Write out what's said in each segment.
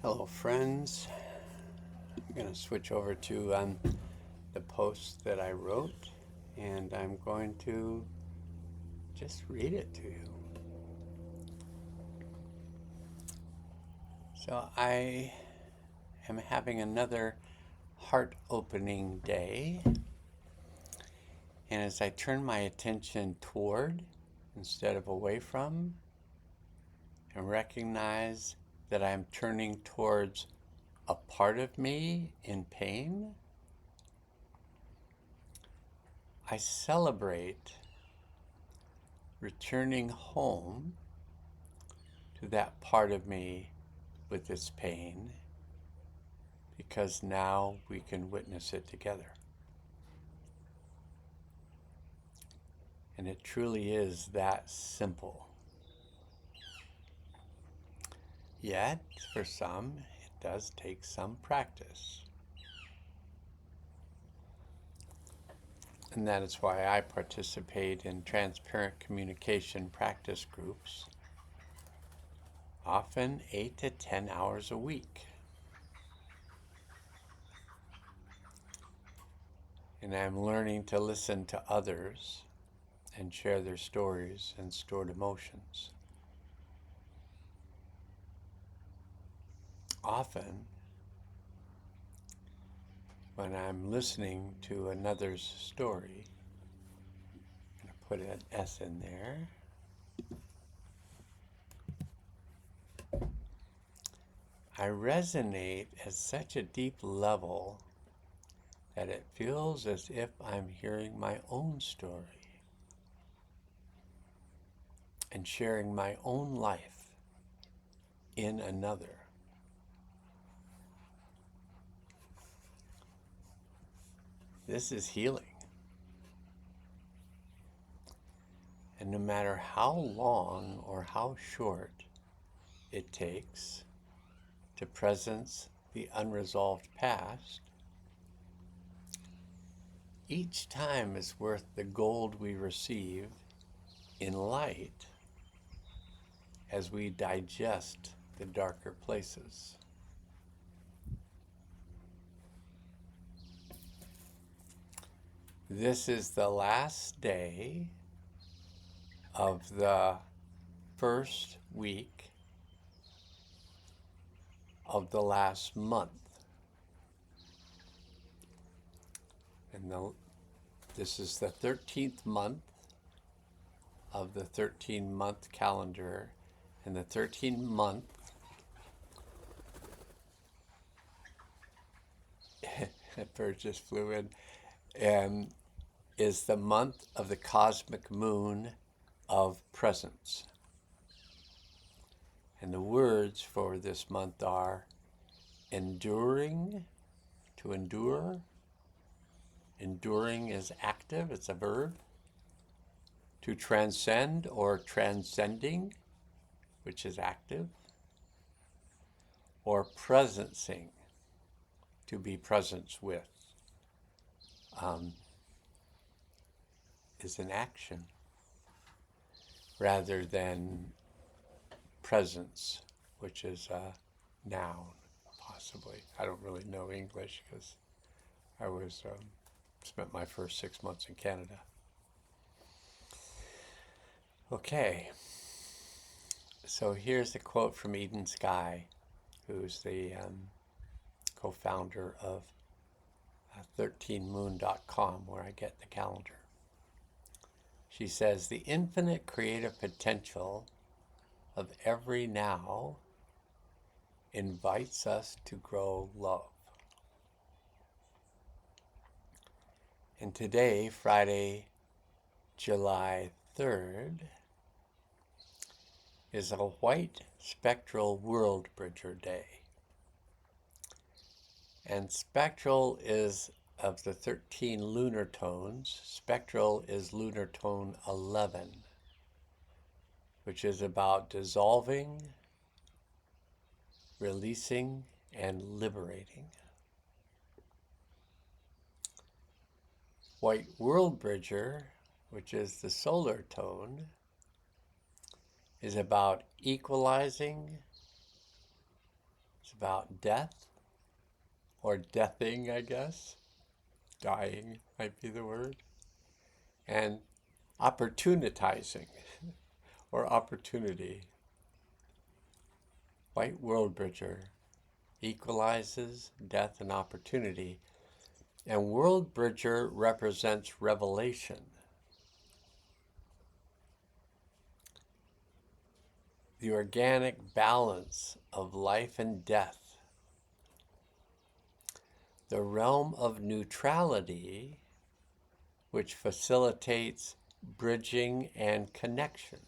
Hello, friends. I'm going to switch over to the post that I wrote, and I'm going to just read it to you. So, I am having another heart-opening day, and as I turn my attention toward instead of away from, and recognize that I'm turning towards a part of me in pain, I celebrate returning home to that part of me with its pain, because now we can witness it together. And it truly is that simple. Yet, for some, it does take some practice. And that is why I participate in transparent communication practice groups, often 8 to 10 hours a week. And I'm learning to listen to others and share their stories and stored emotions. Often, when I'm listening to another's story, I'm going to put an S in there, I resonate at such a deep level that it feels as if I'm hearing my own story and sharing my own life in another. This is healing. And no matter how long or how short it takes to presence the unresolved past, each time is worth the gold we receive in light as we digest the darker places. This is the last day of the first week of the last month. And this is the 13th month of the 13-month calendar. And the 13th month a bird just flew in, and is the month of the cosmic moon of presence. And the words for this month are enduring, to endure. Enduring is active, it's a verb. To transcend or transcending, which is active. Or presencing, to be presence with, is an action rather than presence, which is a noun, possibly. I don't really know English because I spent my first 6 months in Canada. Okay, so here's a quote from Eden Sky, who's the co-founder of 13moon.com, where I get the calendar. She says, "The infinite creative potential of every now invites us to grow love." And today, Friday, July 3rd, is a white spectral world bridger day. And spectral is of the 13 lunar tones. Spectral is lunar tone 11, which is about dissolving, releasing, and liberating. White world bridger, which is the solar tone, is about equalizing, it's about death, or deathing, I guess. Dying might be the word. And opportunitizing, or opportunity. White World Bridger equalizes death and opportunity. And World Bridger represents revelation. The organic balance of life and death. The realm of neutrality, which facilitates bridging and connection.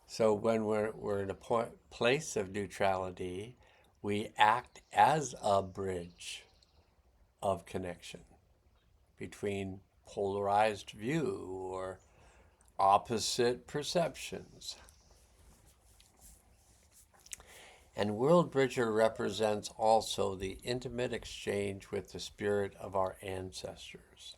So when we're in a place of neutrality, we act as a bridge of connection between polarized view or opposite perceptions. And World Bridger represents also the intimate exchange with the spirit of our ancestors.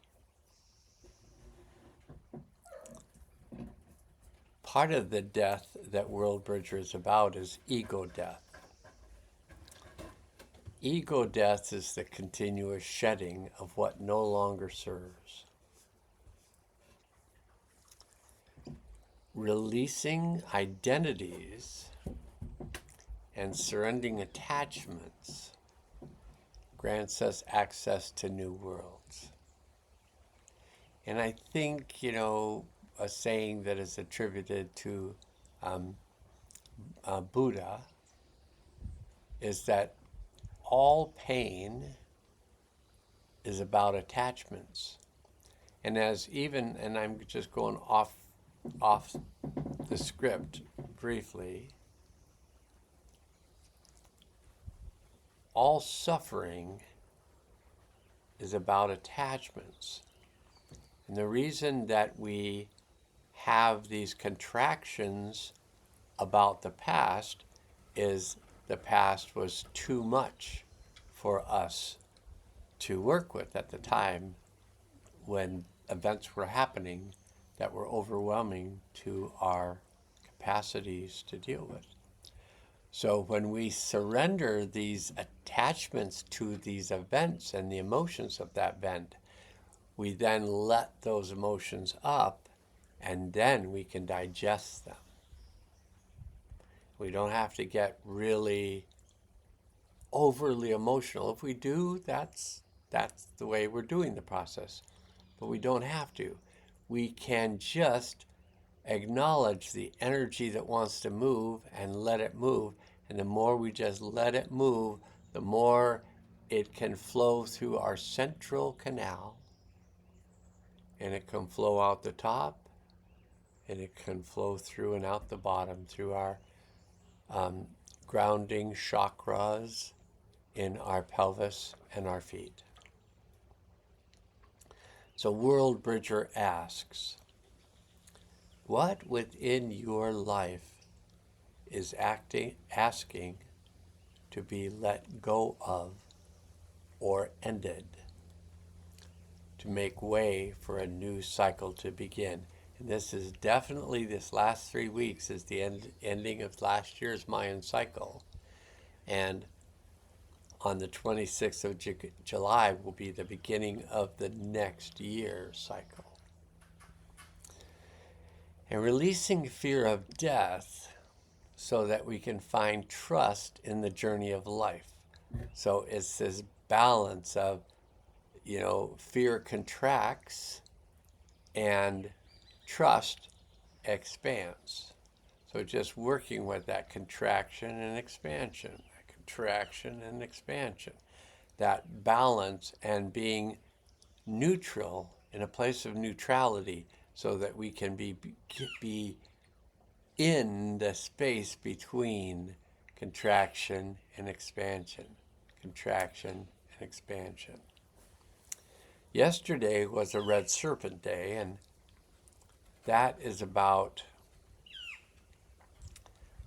Part of the death that World Bridger is about is ego death. Ego death is the continuous shedding of what no longer serves. Releasing identities and surrendering attachments grants us access to new worlds. And I think, a saying that is attributed to Buddha is that all pain is about attachments. And and I'm just going off the script briefly, all suffering is about attachments. And the reason that we have these contractions about the past is the past was too much for us to work with at the time when events were happening that were overwhelming to our capacities to deal with. So when we surrender these attachments to these events and the emotions of that event, we then let those emotions up, and then we can digest them. We don't have to get really overly emotional. If we do, that's the way we're doing the process. But we don't have to. We can just acknowledge the energy that wants to move and let it move. And the more we just let it move, the more it can flow through our central canal. And it can flow out the top, and it can flow through and out the bottom through our grounding chakras in our pelvis and our feet. So World Bridger asks, what within your life is asking to be let go of or ended to make way for a new cycle to begin? And this is definitely, this last 3 weeks is the ending of last year's Mayan cycle. And on the 26th of July will be the beginning of the next year's cycle. And releasing fear of death so that we can find trust in the journey of life. So it's this balance of, fear contracts and trust expands. So just working with that contraction and expansion, that balance, and being neutral in a place of neutrality so that we can be in the space between contraction and expansion. Yesterday was a Red Serpent Day, and that is about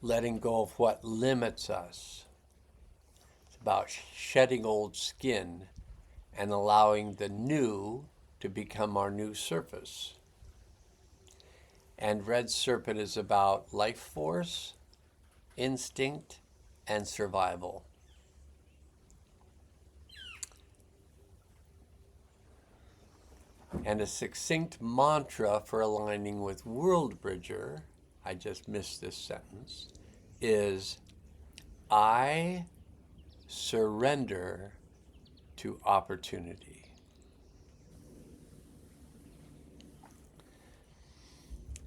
letting go of what limits us. It's about shedding old skin and allowing the new to become our new surface. And Red Serpent is about life force, instinct, and survival. And a succinct mantra for aligning with World Bridger, I just missed this sentence, is I surrender to opportunity.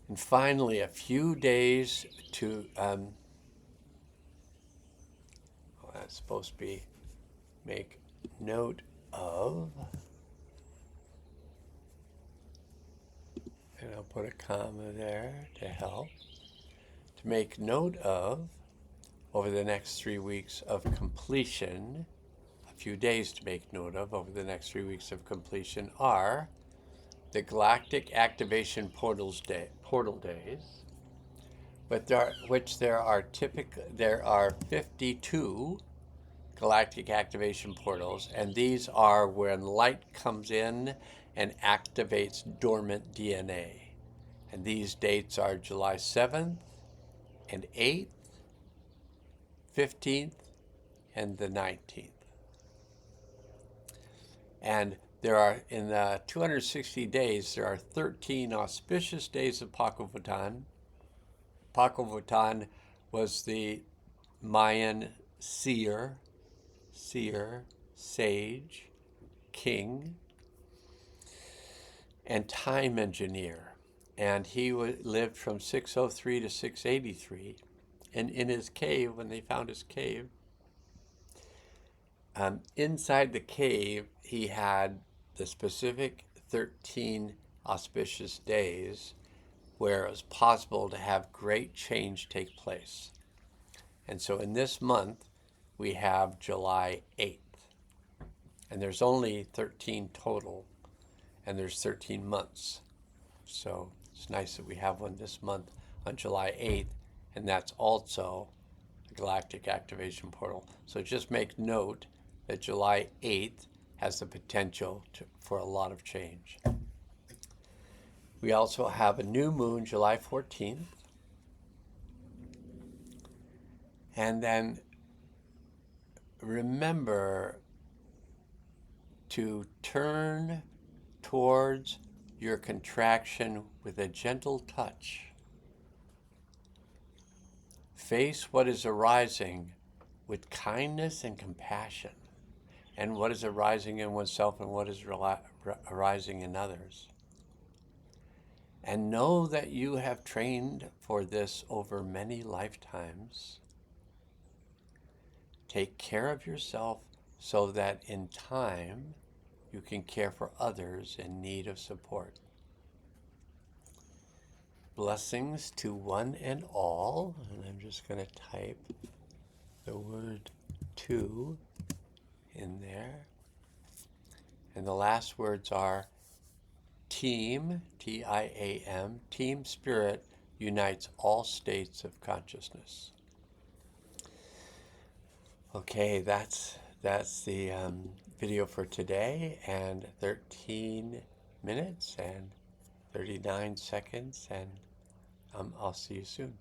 And finally, a few days to, that's supposed to be make note of, and I'll put a comma there to help, to make note of over the next 3 weeks of completion. A few days to make note of over the next 3 weeks of completion are the Galactic Activation portal days, but there are 52 Galactic Activation portals, and these are when light comes in and activates dormant DNA. And these dates are July 7th and 8th, 15th, and the 19th. And there are, in the 260 days, there are 13 auspicious days of Pacal Votan. Pacal Votan was the Mayan seer, sage, king, and time engineer. And he lived from 603 to 683. And in his cave, when they found his cave, inside the cave, he had the specific 13 auspicious days where it was possible to have great change take place. And so in this month, we have July 8th. And there's only 13 total, and there's 13 months. So it's nice that we have one this month on July 8th, and that's also the Galactic Activation Portal. So just make note that July 8th has the potential for a lot of change. We also have a new moon, July 14th. And then remember to turn towards your contraction with a gentle touch. Face what is arising with kindness and compassion, and what is arising in oneself and what is arising in others. And know that you have trained for this over many lifetimes. Take care of yourself so that in time you can care for others in need of support. Blessings to one and all. And I'm just going to type the word "to" in there. And the last words are team, T-I-A-M, team spirit unites all states of consciousness. Okay, that's the video for today, and 13 minutes and 39 seconds, and I'll see you soon.